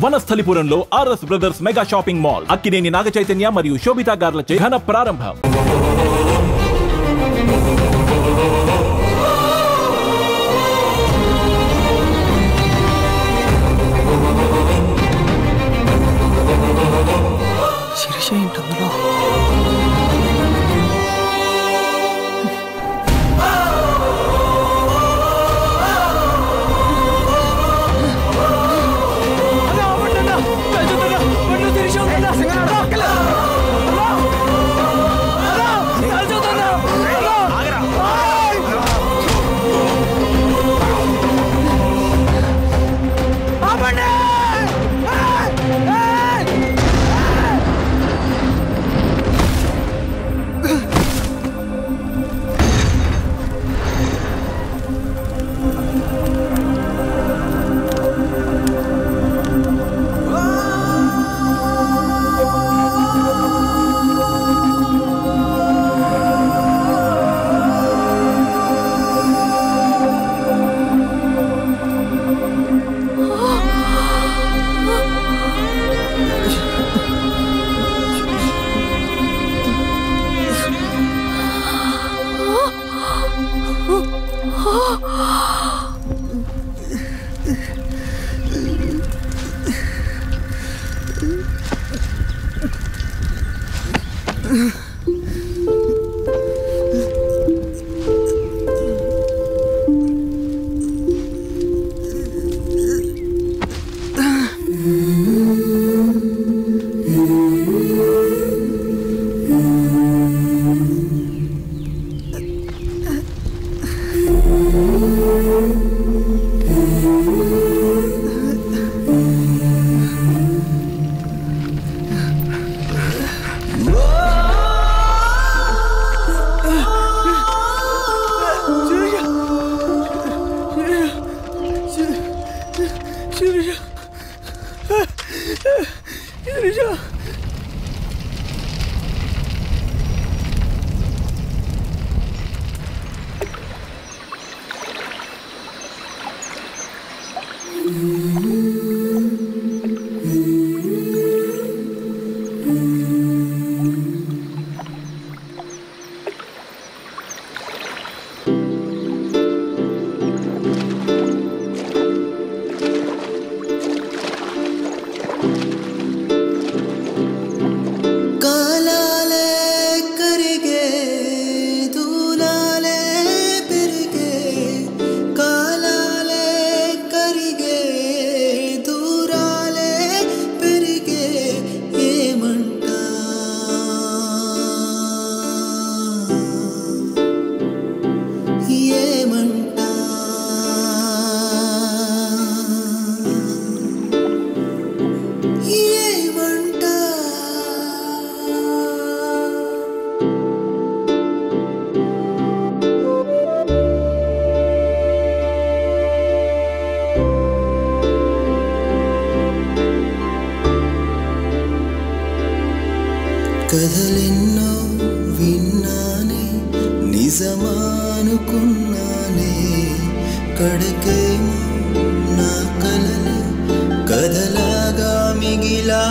వనస్థలిపురంలో RS brothers mega shopping mall Akkineni Naga Chaitanya మరియు శోభితా గార్లచే ఘన ప్రారంభం. శిరీష ఏంటందులో? కథలెన్నో విన్నానే నిజమానుకున్నానే కడకేమో నా కలలే కథలాగా మిగిలా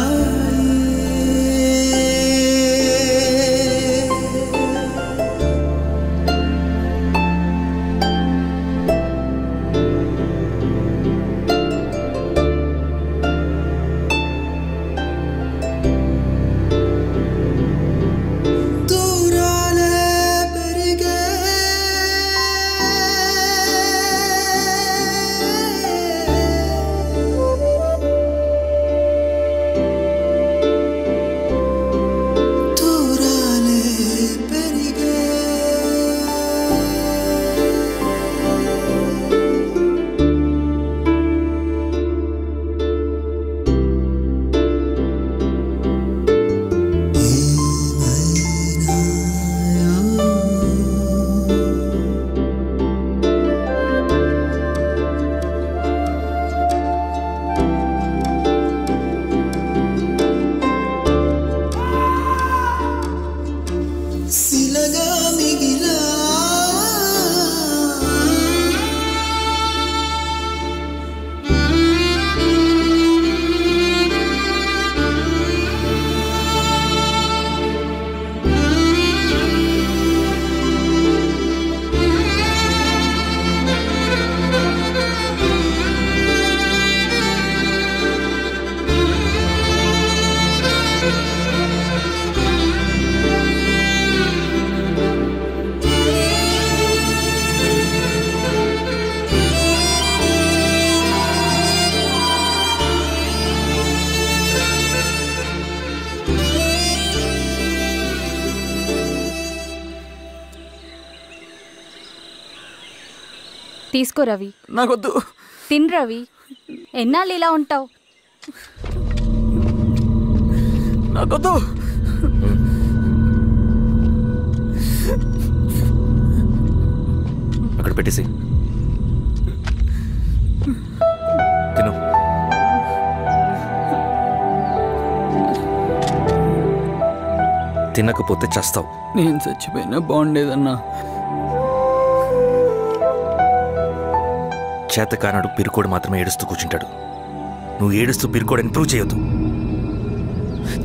తీసుకో రవి. నాకొద్దు. తిన్ రవి. ఎన్నాళ్ళు ఇలా ఉంటావు? నాకొద్దు. అక్కడ పెట్టేసి తిను. తినకపోతే చస్తావు. నేను చచ్చిపోయినా బాగుండేదన్నా. చేతకానాడు పిరుకోడు మాత్రమే ఏడుస్తూ కూర్చుంటాడు. నువ్వు ఏడుస్తూ పిరుకోడని ప్రూవ్ చేయొద్దు.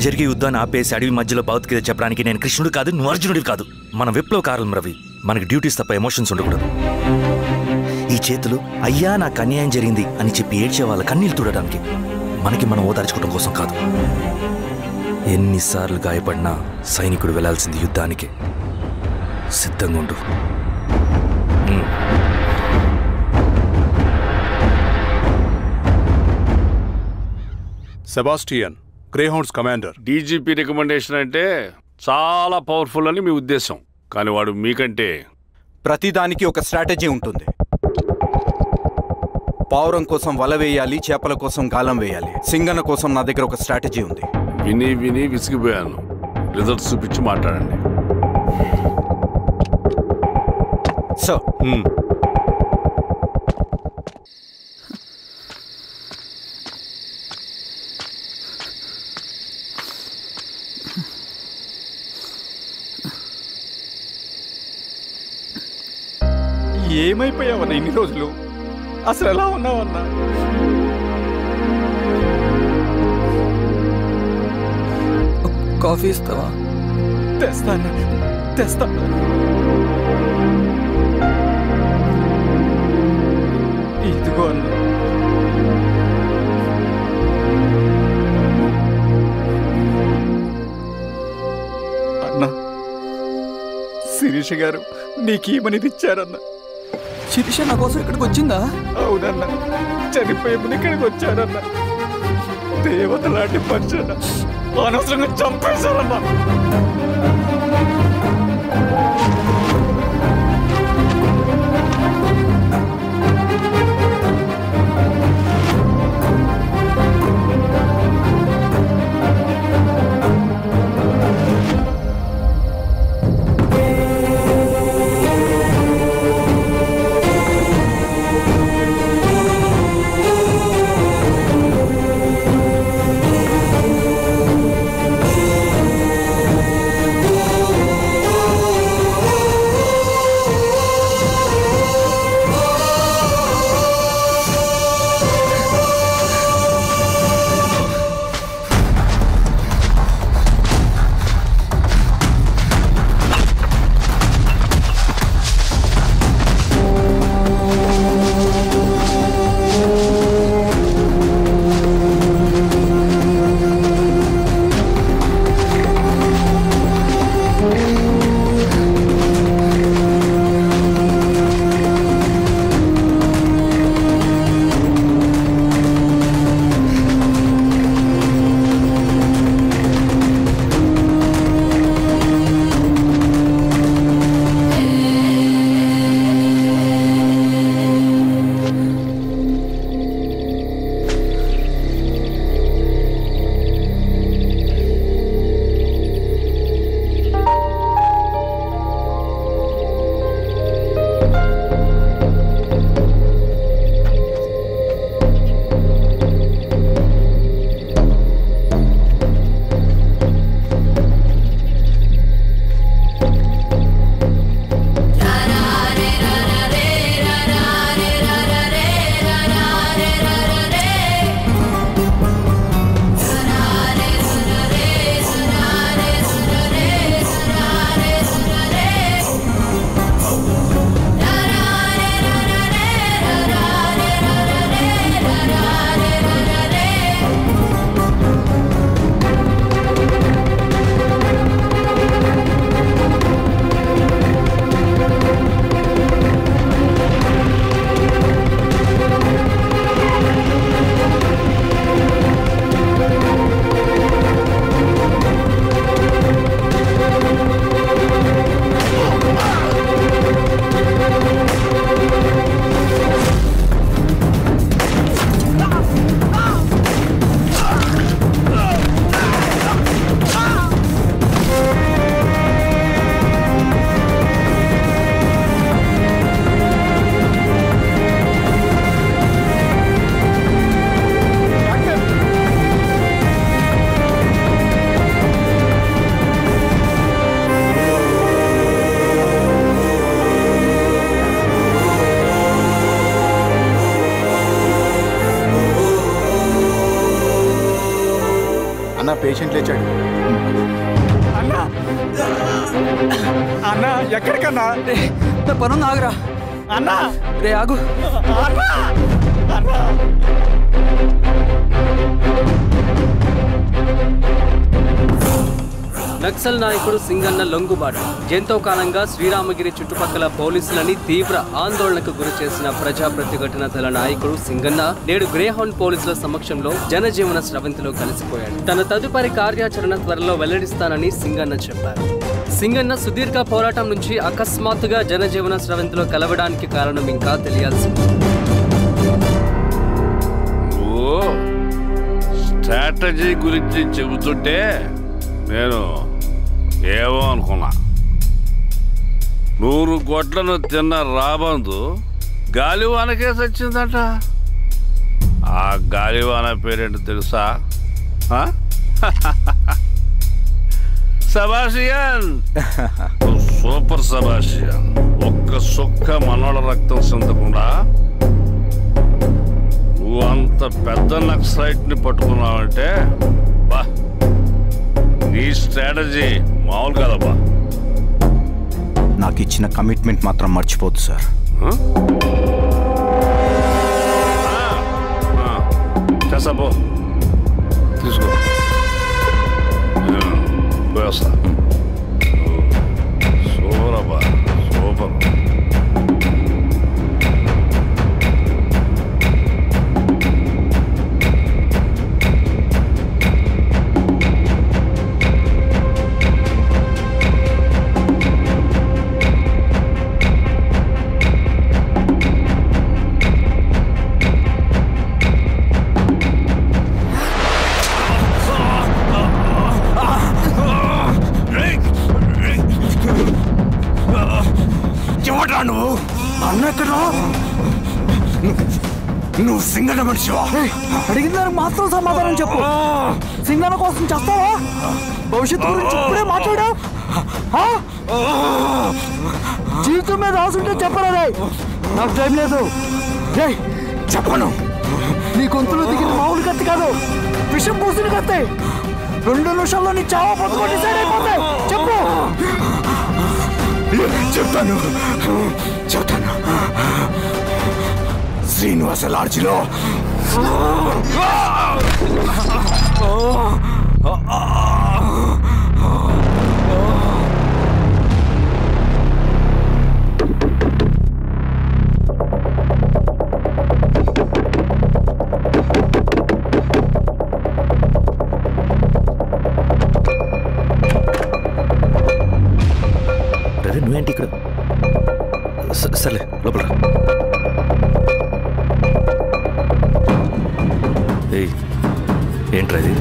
జరిగే యుద్ధాన్ని ఆపేసి అడవి మధ్యలో భౌతికత చెప్పడానికి నేను కృష్ణుడు కాదు, నువ్వు అర్జునుడివి కాదు. మన విప్లవకారులం రవి. మనకి డ్యూటీస్ తప్ప ఎమోషన్స్ ఉండకూడదు. ఈ చేతులు అయ్యా నాకు అన్యాయం జరిగింది అని చెప్పి ఏడ్చే వాళ్ళ కన్నీళ్ళు తుడడానికి, మనకి మనం ఓదార్చుకోవడం కోసం కాదు. ఎన్నిసార్లు గాయపడినా సైనికుడు వెళ్లాల్సింది యుద్ధానికి. సిద్ధంగా ఉండు. Sebastian, Greyhounds commander. DGP recommendation అంటే చాలా పవర్ఫుల్ అని మీ ఉద్దేశం, కానీ వాడు మీకంటే. ప్రతిదానికి ఒక స్ట్రాటజీ ఉంటుంది. పావురం కోసం వల వేయాలి, చేపల కోసం గాలం వేయాలి. సింగన కోసం నా దగ్గర ఒక స్ట్రాటజీ ఉంది. విని విని విసిగిపోయాను. రిజల్ట్స్ చూపించి మాట్లాడండి. సార్, ఏమైపోయావన్నా ఇన్ని రోజులు? అసలు ఎలా ఉన్నావన్నా? కాఫీ ఇస్తావా? తెస్తాను. ఇదిగో అన్నా. అన్నా, శిరీష గారు నీకేమనేది ఇచ్చారన్నా. శిరీష నా కోసం ఇక్కడికి వచ్చిందా? అవునన్నా, చనిపోయే ముందు ఇక్కడికి వచ్చారన్నా. దేవత లాంటి మనిషి అనవసరంగా చంపేశారన్నా. అన్న పేషెంట్ లేచాడు. అన్నా అన్నా ఎక్కడికన్నా? నా పనుంది, ఆగురా. అన్నా రే ఆగు. అన్నా అన్నా నక్సల్ నాయకుడు సింగన్న లొంగుబాటు ఎంతో కాలంగా శ్రీరామగిరి చుట్టుపక్కల పోలీసులని తీవ్ర ఆందోళనకు గురి చేసిన ప్రజా ప్రతిఘటన దళ నాయకుడు సింగన్న నేడు గ్రేహౌండ్ పోలీసుల సమక్షంలో జనజీవన స్రవంతిలో కలిసిపోయాడు. తన తదుపరి కార్యాచరణ త్వరలో వెల్లడిస్తానని సింగన్న చెప్పారు. సింగన్న సుదీర్ఘ పోరాటం నుంచి అకస్మాత్తుగా జనజీవన స్రవంతిలో కలవడానికి కారణం ఇంకా తెలియాల్సి ఉంది. స్ట్రాటజీ గురించి చెబుతుంటే నేను ఏమో అనుకున్నా. 100 గొడ్లను తిన్న రాబందు గాలివానకే చచ్చిందట. ఆ గాలివాన పేరేంటి తెలుసా? సబాషియన్, సూపర్ సబాషియన్. ఒక్క సుక్క మనోళ్ళ రక్తం చెందకుండా నువ్వు అంత పెద్ద నక్సలైట్ని పట్టుకున్నావంటే బా, నీ స్ట్రాటజీ మామూలు కాదబ్బా. నాకు ఇచ్చిన కమిట్మెంట్ మాత్రం మర్చిపోద్దు సార్. చేసాబో, తీసుకో, పోయేస్తా. సూపర్ అబ్బా, సూపర్. నువ్వు అన్న ఎక్కడ? నువ్వు సింగన్న మనిషివా? అడిగిన దానికి మాత్రం సమాధానం చెప్పు. సింగన్న కోసం చేస్తావా? భవిష్యత్తు గురించి ఇప్పుడే మాట్లాడా? జీవితం మీద ఆశుంటే చెప్పరా? నాకు టైం లేదు. చెప్పను. నీ గొంతులో దిగిన మామూలు కత్తి కాదు, విషం పూసిన కత్తి. 2 నిమిషాల్లో నీ చావా పొందుకొని డిసైడ్ అయిపోతాయి. చెప్పు. చెప్తాను. శ్రీనివాస లాడ్జిలో నువ్వేంటి ఇక్కడ? సర్లే లోపల. ఏంట్రా ఇది?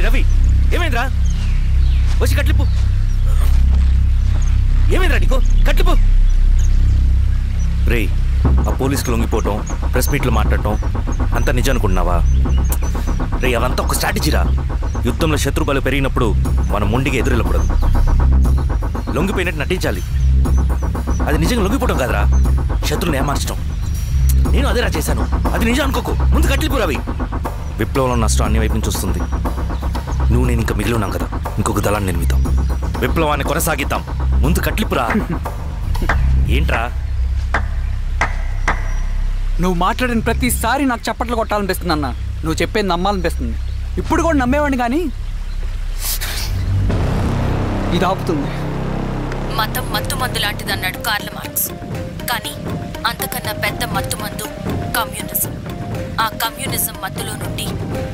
రవి, ఏమైందిరా? వచ్చి కట్లిప్పు. ఏమైందిరా నీకు? కట్లిప్పు. రే, ఆ పోలీసుకు లొంగిపోవటం, ప్రెస్ మీట్లు మాట్లాడటం అంతా నిజం అనుకుంటున్నావా? రే, అవంతా ఒక స్ట్రాటజీరా. యుద్ధంలో శత్రుబలు పెరిగినప్పుడు మనం మొండిగా ఎదురెళ్ళకూడదు. లొంగిపోయినట్టు నటించాలి. అది నిజంగా లొంగిపోవడం కాదురా, శత్రువుని ఏమార్చడం. నేను అదేరా చేశాను. అది నిజం అనుకోకు. ముందు కట్లిపు రవి. విప్లవంలో నష్టం అన్ని వైపు నుంచి వస్తుంది. నువ్వు నేను ఇంకా మిగిలి ఉన్నాం కదా, ఇంకొక దళాన్ని నిర్మిద్దాం. విప్లవాన్ని కొనసాగిద్దాం. ముందు కట్లిపురా. ఏంట్రా నువ్వు మాట్లాడిన ప్రతిసారి నాకు చప్పట్లు కొట్టాలనిపిస్తుంది అన్న. నువ్వు చెప్పేది నమ్మాలనిపిస్తుంది. ఇప్పుడు కూడా నమ్మేవాడిని, కానీ ఇది ఆపుతుంది. మతం మత్తు మందు లాంటిది అన్నాడు కార్ల్ మార్క్స్. కానీ అంతకన్నా పెద్ద మత్తు మందు కమ్యూనిజం. ఆ కమ్యూనిజం మత్తులో నుండి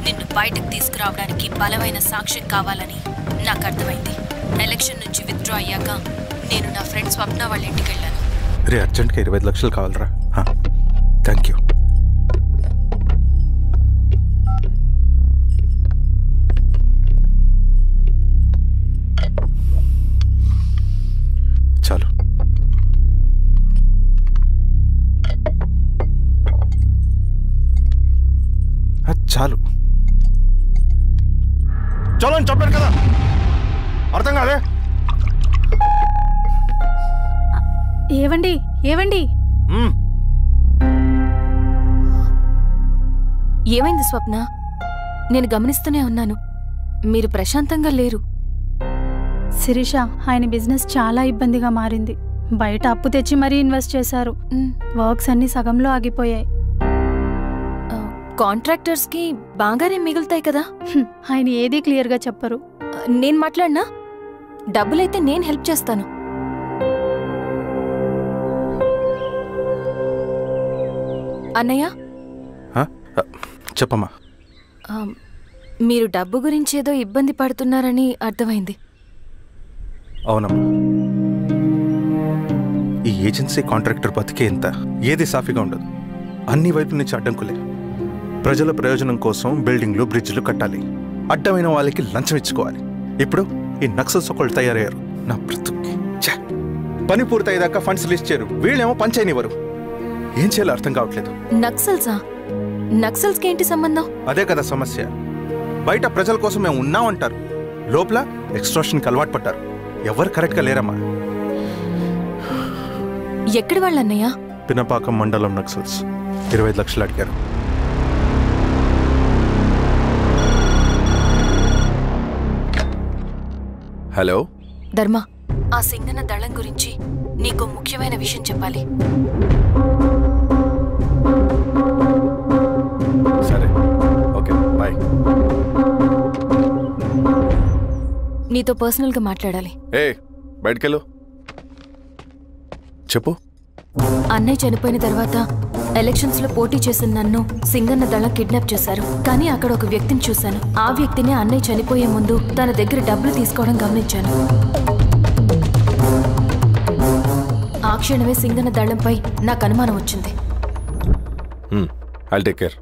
నిన్ను బయటకు తీసుకురావడానికి బలమైన సాక్ష్యం కావాలని నాకు అర్థమైంది. ఎలక్షన్ నుంచి విత్డ్రా అయ్యాక నేను నా ఫ్రెండ్ స్వప్న వాళ్ళ ఇంటికి వెళ్ళాను. రే, అర్జెంట్గా 25 లక్షలు కావాలరా. Thank you. చాలు. చాలు చలో అని చెప్పాను కదా, అర్థం కాదే. ఏవండి ఏవండి, ఏమైంది స్వప్న? నేను గమనిస్తూనే ఉన్నాను, మీరు ప్రశాంతంగా లేరు. శిరీష, ఆయన బిజినెస్ చాలా ఇబ్బందిగా మారింది. బయట అప్పు తెచ్చి మరీ ఇన్వెస్ట్ చేశారు. వర్క్స్ అన్ని సగంలో ఆగిపోయాయి. కాంట్రాక్టర్స్ కి బాగానే మిగులుతాయి కదా. ఆయన ఏదీ క్లియర్గా చెప్పరు. నేను మాట్లాడినా డబ్బులైతే నేను హెల్ప్ చేస్తాను. అన్నయ్య, చెప్పమ్మా. మీరు డబ్బు గురించి ఏదో ఇబ్బంది పడుతున్నారని అర్థమైంది. అవునమ్మా, ఈ ఏజెన్సీ కాంట్రాక్టర్ బతికే ఇంత ఏది సాఫీగా ఉండదు. అన్ని వైపుల నుంచి అడ్డంకులే. ప్రజల ప్రయోజనం కోసం బిల్డింగ్లు, బ్రిడ్జ్లు కట్టాలి. అడ్డమైన వాళ్ళకి లంచం ఇచ్చుకోవాలి. ఇప్పుడు ఈ నక్సల్స్ ఒకళ్ళు తయారయ్యారు. నా బ్రతుక్కి పని పూర్తయ్యేదాకా ఫండ్స్ లిస్ట్ చేయరు. వీళ్ళేమో పని చేయనివ్వరు. ఏం చేయాలో అర్థం కావట్లేదు. నక్సల్సా? నక్సల్స్కి ఏంటి సంబంధం? అదే కదా సమస్య. బయట ప్రజల కోసం మేము ఉన్నామంటారు, లోపల ఎక్స్ట్రాక్షన్కి అలవాటు పడ్డారు. ఎవరు కరెక్ట్గా లేరమ్మా. ఎక్కడి వాళ్ళన్నయ్య? పినపాకం మండలం నక్సల్స్ 25 లక్షలు అడిగారు. హలో ధర్మ, ఆ సింగన్న దళం గురించి నీకు ముఖ్యమైన విషయం చెప్పాలి. సరే, ఓకే, బాయ్. నీతో పర్సనల్గా మాట్లాడాలి. బయటకెళ్ళు. చెప్పు. అన్నయ్య చనిపోయిన తర్వాత ఎలక్షన్స్ లో పోటీ చేసిన నన్ను సింగన్న దళం కిడ్నాప్ చేశారు. కానీ అక్కడ ఒక వ్యక్తిని చూశాను. ఆ వ్యక్తినే అన్నయ్య చనిపోయే ముందు తన దగ్గర డబ్బులు తీసుకోవడం గమనించాను. ఆ క్షణమే సింగన్న దళంపై నాకు అనుమానం వచ్చింది. I'll take care.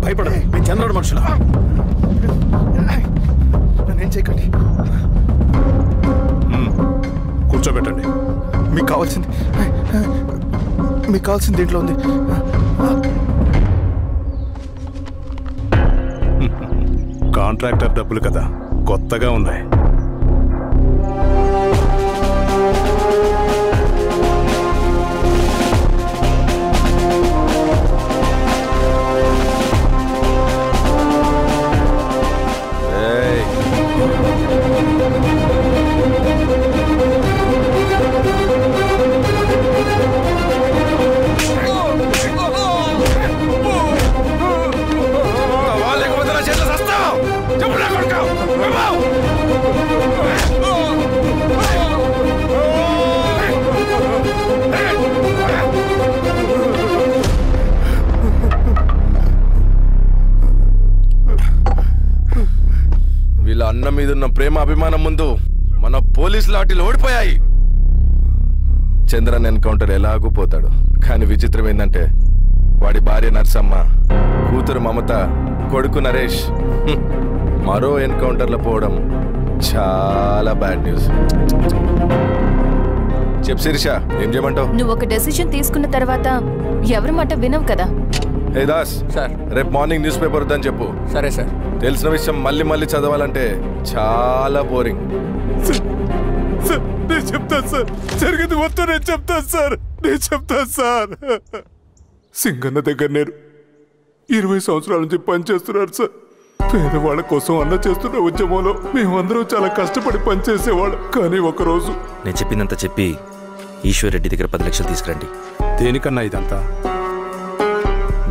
భయపడదు, మీ చంద్రుడు మనుషులు. నన్నేం చేయకండి. కూర్చోబెట్టండి. మీకు కావాల్సింది దీంట్లో ఉంది. కాంట్రాక్టర్ డబ్బులు కదా, కొత్తగా ఉన్నాయి. వీళ్ళ అన్న మీదున్న ప్రేమ అభిమానం ముందు మన పోలీస్ లాఠీలు ఓడిపోయాయి. చంద్రన్ ఎన్కౌంటర్ ఎలాగూ పోతాడు. కానీ విచిత్రం ఏంటంటే వాడి భార్య నర్సమ్మ, కూతురు మమత, కొడుకు నరేష్ మరో ఎన్కౌంటర్లో పోవడం చాలా బ్యాడ్ న్యూస్. చెప్పు శిరీష, ఏం చేయమంటావు? నువ్వు ఒక డెసిషన్ తీసుకున్న తర్వాత ఎవరి మాట వినవు కదా. ఏ దాస్ సార్ రేపు మార్నింగ్ న్యూస్ పేపర్ వద్దని చెప్పు. సరే సార్. తెలిసిన విషయం మళ్ళీ మళ్ళీ చదవాలంటే చాలా బోరింగ్. నేను చెప్తాను సార్, జరిగింది మొత్తం నేను చెప్తాను సార్. సింగన్న దగ్గర నేను 20 సంవత్సరాల నుంచి పనిచేస్తున్నారు సార్. పేదవాళ్ళ కోసం అన్న చేస్తున్న ఉద్యమంలో మేమందరం చాలా కష్టపడి పనిచేసేవాళ్ళం. కానీ ఒకరోజు నేను చెప్పిందంతా చెప్పి ఈశ్వర్ రెడ్డి దగ్గర 10 లక్షలు తీసుకురండి. దేనికన్నా ఇదంతా?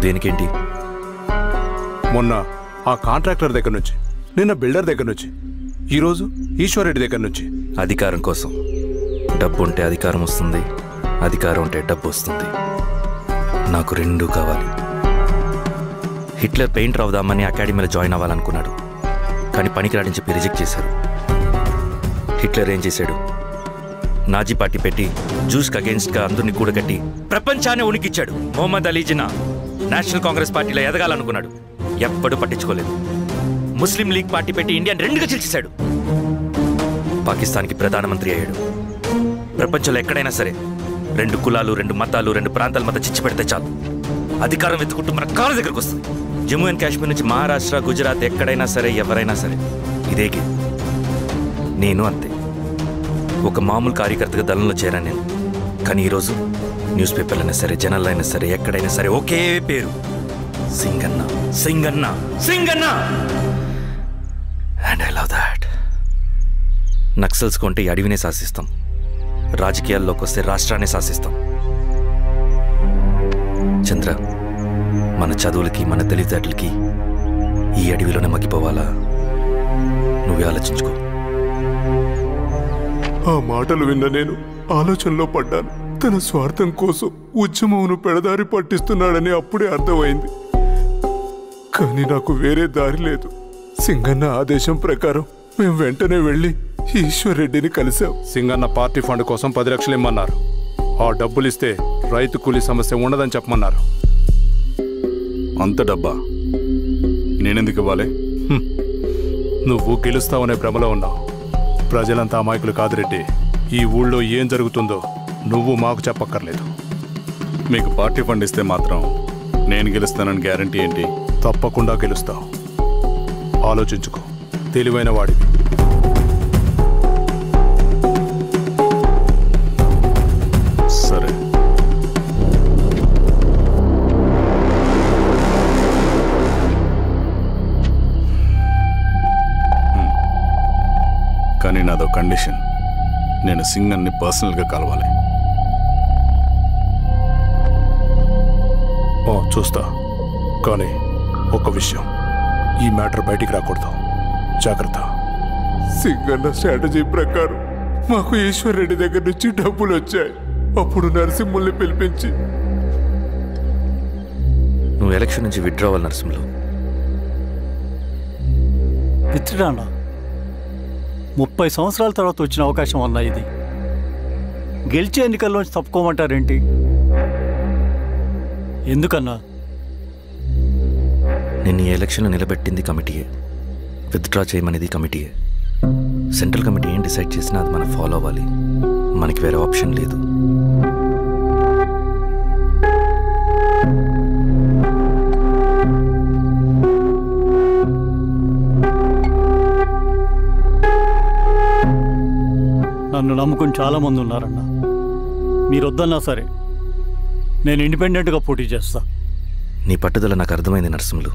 దేనికేంటి? మొన్న ఆ కాంట్రాక్టర్ దగ్గర నుంచి, నిన్న బిల్డర్ దగ్గర నుంచి, ఈరోజు ఈశ్వర్ రెడ్డి దగ్గర నుంచి. అధికారం కోసం. డబ్బు ఉంటే అధికారం వస్తుంది, అధికారం ఉంటే డబ్బు వస్తుంది. నాకు రెండూ కావాలి. హిట్లర్ పెయింటర్ అవుదామని అకాడమీలో జాయిన్ అవ్వాలనుకున్నాడు, కానీ పనికిరాడని చెప్పి రిజెక్ట్ చేశారు. హిట్లర్ ఏం చేశాడు? నాజీ పార్టీ పెట్టి జూస్కి అగేన్స్ట్గా అందరినీ కూడగట్టి ప్రపంచాన్ని ఉనికిచ్చాడు. మొహమ్మద్ అలీ జిన్నా నేషనల్ కాంగ్రెస్ పార్టీలో ఎదగాలనుకున్నాడు, ఎప్పుడూ పట్టించుకోలేదు. ముస్లిం లీగ్ పార్టీ పెట్టి ఇండియాని రెండుగా చీల్చేశాడు. పాకిస్తాన్కి ప్రధానమంత్రి అయ్యాడు. ప్రపంచంలో ఎక్కడైనా సరే 2 కులాలు, 2 మతాలు, 2 ప్రాంతాల మధ్య చిచ్చు పెడితే చాలు, అధికారం వెతుకుంటూ మన కాళ్ళ దగ్గరకు వస్తుంది. జమ్మూ అండ్ కాశ్మీర్ నుంచి మహారాష్ట్ర, గుజరాత్ ఎక్కడైనా సరే, ఎవరైనా సరే ఇదే గేమ్. నేను అంతే. ఒక మామూలు కార్యకర్తగా దళంలో చేరాను నేను. కానీ ఈరోజు న్యూస్ పేపర్లైనా సరే, జనాల్లో అయినా సరే, ఎక్కడైనా సరే ఒకే పేరు, Singanna, Singanna, Singanna. And I love that. Naxals కొంటే ఈ అడవినే శాసిస్తాం, రాజకీయాల్లోకి వస్తే రాష్ట్రాన్ని శాసిస్తాం. చంద్ర, మన చదువులకి, మన తెలివితేటలకి ఈ అడవిలోనే మగ్గిపోవాలా? నువ్వే ఆలోచించుకో. ఆ మాటలు విన్న నేను ఆలోచనలో పడ్డాను. తన స్వార్థం కోసం ఉద్యమమును పెడదారి పట్టిస్తున్నాడని అప్పుడే అర్థమైంది. కానీ నాకు వేరే దారి లేదు. సింగన్న ఆదేశం ప్రకారం మేము వెంటనే వెళ్ళి ఈశ్వర్ రెడ్డిని కలిశాం. సింగన్న పార్టీ ఫండ్ కోసం 10 లక్షలు ఇమ్మన్నారు. ఆ డబ్బులు ఇస్తే రైతు కూలీ సమస్య ఉండదని చెప్పమన్నారు. అంత డబ్బా నేనెందుకు ఇవ్వాలి? నువ్వు గెలుస్తావనే భ్రమలో ఉన్నావు. ప్రజలంతా అమాయకులు కాదు రెడ్డి. ఈ ఊళ్ళో ఏం జరుగుతుందో నువ్వు మాకు చెప్పక్కర్లేదు. మీకు పార్టీ ఫండ్ ఇస్తే మాత్రం నేను గెలుస్తానని గ్యారంటీ ఏంటి? తప్పకుండా గెలుస్తావు. ఆలోచించుకో, తెలివైన వాడివి. సరే, కానీ నాదో కండిషన్. నేను సింగన్ని పర్సనల్గా కలవాలి. చూస్తా, కానీ ఒక విషయం, ఈ మ్యాటర్ బయటికి రాకూడదు. జాగ్రత్త. సింగన్న స్ట్రాటజీ ప్రకారం మాకు ఈశ్వర్ రెడ్డి దగ్గర నుంచి డబ్బులు వచ్చాయి. అప్పుడు నరసింహుల్ని పిలిపించి, నువ్వు ఎలక్షన్ నుంచి విత్డ్రా అవ్వాలి నరసింహులు. విత్డ్రానా? 30 సంవత్సరాల తర్వాత వచ్చిన అవకాశం అన్నా ఇది. గెలిచే ఎన్నికల్లోంచి తప్పుకోమంటారేంటి? ఎందుకన్నా? నిన్ను ఈ ఎలక్షన్లో నిలబెట్టింది కమిటీయే, విత్డ్రా చేయమనేది కమిటీయే. సెంట్రల్ కమిటీ ఏం డిసైడ్ చేసినా అది మనం ఫాలో అవ్వాలి. మనకి వేరే ఆప్షన్ లేదు. నన్ను నమ్ముకుని చాలామంది ఉన్నారన్నా. మీరు వద్దన్నా సరే నేను ఇండిపెండెంట్గా పోటీ చేస్తా. నీ పట్టుదల నాకు అర్థమైంది నరసింహులు.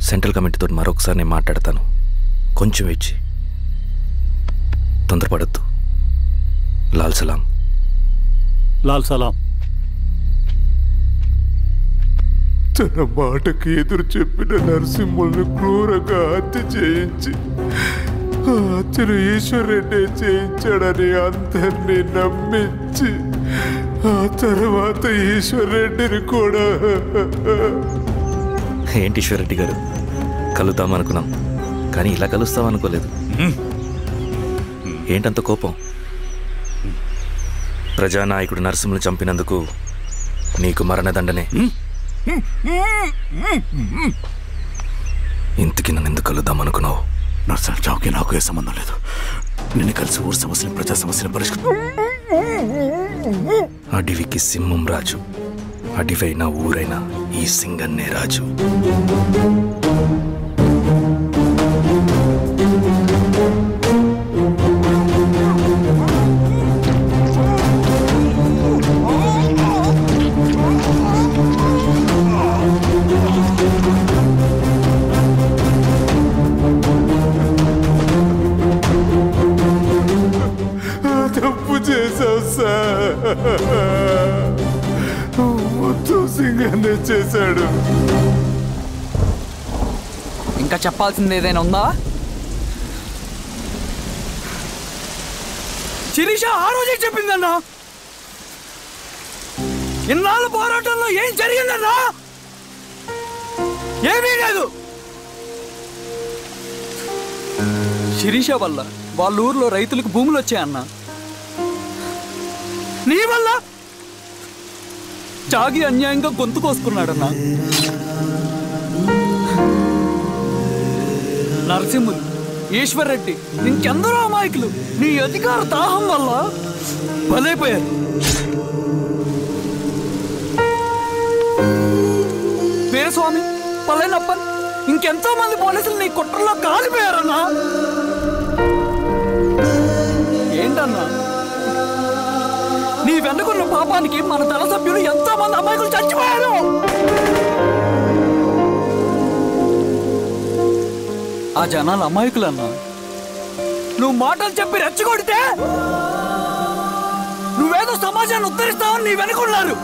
సెంట్రల్ కమిటీతో మరొకసారి నేను మాట్లాడతాను. కొంచెం వెచ్చి, తొందరపడద్దు. లాల్ సలాం. లాల్ సలాం. తన మాటకి ఎదురు చెప్పిన నరసింహుల్ని క్రూరంగా హత్య చేయించి ఆ హత్యను ఈశ్వర్ రెడ్డి చేయించాడని అందరినీ నమ్మించి ఆ తర్వాత ఈశ్వర్ రెడ్డిని కూడా. ఏంటి ఈశ్వర్ రెడ్డి గారు, కలుద్దామనుకున్నాం కానీ ఇలా కలుస్తామనుకోలేదు. ఏంటంత కోపం? ప్రజానాయకుడు నరసింహులు చంపినందుకు నీకు మరణదండనే. ఇంతకి నన్ను ఎందుకు కలుద్దామనుకున్నావు? నరసింహ చావుకి నాకు ఏ సంబంధం లేదు. నిన్ను కలిసి ఊరు సమస్యలు, ప్రజా సమస్యలు పరిష్కరించు. అడవికి సింహం రాజు, అడివైనా ఊరైనా ఈ సింగన్నే రాజు. తప్పు చేశావు సార్, మొత్తం సింగన్నే చేశాడు. ఇంకా చెప్పాల్సింది ఏదైనా ఉందా? శిరీష ఆ రోజే చెప్పిందన్నా. ఇన్నాళ్ళ పోరాటంలో ఏం జరిగిందన్నా? ఏమీ లేదు. శిరీష వల్ల వాళ్ళ ఊర్లో రైతులకు భూములు వచ్చాయన్నా. నీ వల్ల చాగి అన్యాయంగా గొంతు కోసుకున్నాడన్నా. నరసింహులు, ఈశ్వర్ రెడ్డి, ఇంకెందరో అమాయకులు నీ అధికార దాహం వల్ల బలైపోయారు. వీరస్వామి, పల్లెనప్పన్, ఇంకెంతో మంది పోలీసులు నీ కుట్రలో కాలిపోయారన్నా. ఏంటన్నా, నీ వెనుకున్న పాపానికి మన దళ సభ్యులు ఎంతో మంది అమాయకులు చచ్చిపోయారు. ఆ జనాలు అమాయకులన్నా. నువ్వు మాటలు చెప్పి రెచ్చగొడితే నువ్వేదో సమాజాన్ని ఉద్ధరిస్తావని నీ వెనుకున్నారు.